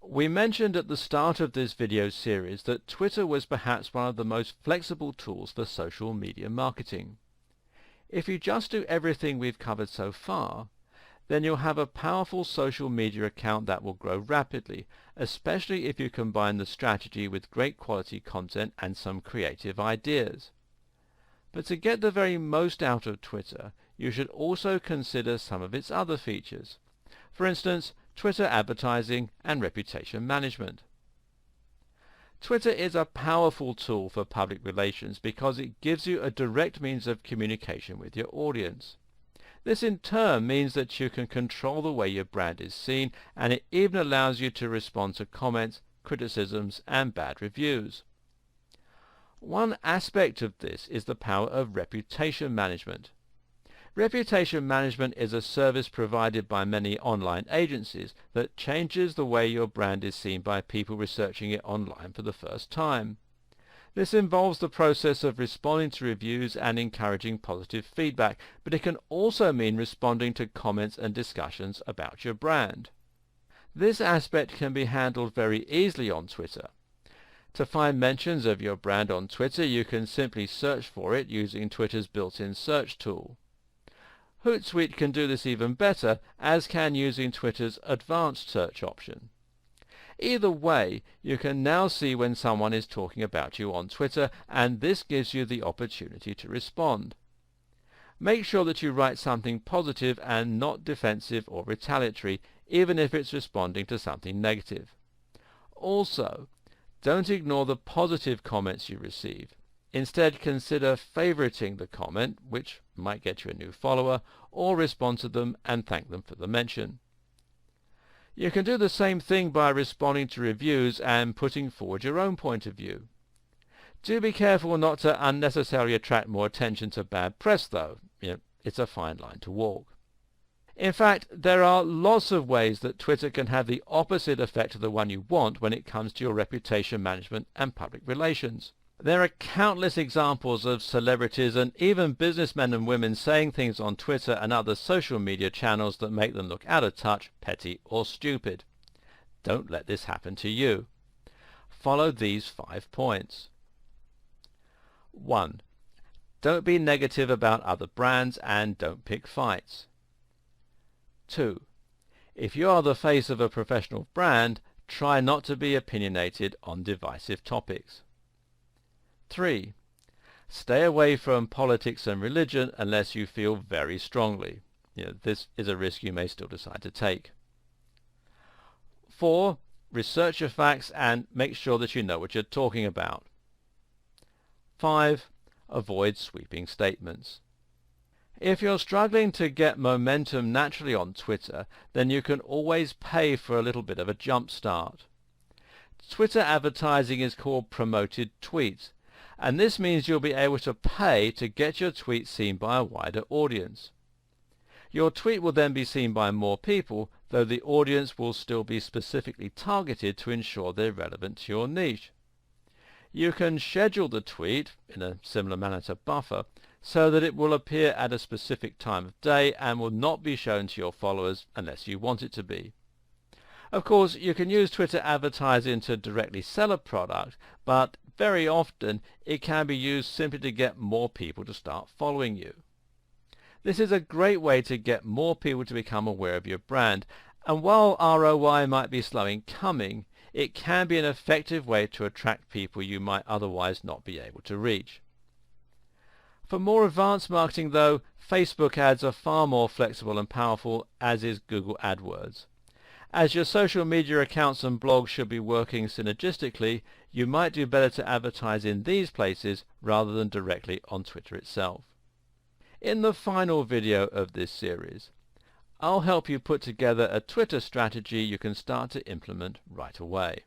We mentioned at the start of this video series that Twitter was perhaps one of the most flexible tools for social media marketing. If you just do everything we've covered so far, then you'll have a powerful social media account that will grow rapidly, especially if you combine the strategy with great quality content and some creative ideas. But to get the very most out of Twitter, you should also consider some of its other features. For instance, Twitter advertising and reputation management. Twitter is a powerful tool for public relations because it gives you a direct means of communication with your audience. This in turn means that you can control the way your brand is seen, and it even allows you to respond to comments, criticisms, and bad reviews. One aspect of this is the power of reputation management. Reputation management is a service provided by many online agencies that changes the way your brand is seen by people researching it online for the first time. This involves the process of responding to reviews and encouraging positive feedback, but it can also mean responding to comments and discussions about your brand. This aspect can be handled very easily on Twitter. To find mentions of your brand on Twitter, you can simply search for it using Twitter's built-in search tool. Hootsuite can do this even better, as can using Twitter's advanced search option. Either way, you can now see when someone is talking about you on Twitter, and this gives you the opportunity to respond. Make sure that you write something positive and not defensive or retaliatory, even if it's responding to something negative. Also, don't ignore the positive comments you receive. Instead, consider favoriting the comment, which might get you a new follower, or respond to them and thank them for the mention. You can do the same thing by responding to reviews and putting forward your own point of view. Do be careful not to unnecessarily attract more attention to bad press, though. It's a fine line to walk. In fact, there are lots of ways that Twitter can have the opposite effect of the one you want when it comes to your reputation management and public relations. There are countless examples of celebrities and even businessmen and women saying things on Twitter and other social media channels that make them look out of touch, petty, or stupid. Don't let this happen to you. Follow these 5 points. 1. Don't be negative about other brands and don't pick fights. 2. If you are the face of a professional brand, try not to be opinionated on divisive topics. 3. Stay away from politics and religion unless you feel very strongly. This is a risk you may still decide to take. 4. Research your facts and make sure that you know what you're talking about. 5. Avoid sweeping statements. If you're struggling to get momentum naturally on Twitter, then you can always pay for a little bit of a jump start. Twitter advertising is called promoted tweets, and this means you'll be able to pay to get your tweet seen by a wider audience. Your tweet will then be seen by more people, though the audience will still be specifically targeted to ensure they're relevant to your niche. You can schedule the tweet, in a similar manner to Buffer, so that it will appear at a specific time of day and will not be shown to your followers unless you want it to be. Of course, you can use Twitter advertising to directly sell a product, but very often it can be used simply to get more people to start following you. This is a great way to get more people to become aware of your brand, and while ROI might be slow in coming, it can be an effective way to attract people you might otherwise not be able to reach. For more advanced marketing, though, Facebook ads are far more flexible and powerful, as is Google AdWords. As your social media accounts and blogs should be working synergistically, you might do better to advertise in these places rather than directly on Twitter itself. In the final video of this series, I'll help you put together a Twitter strategy you can start to implement right away.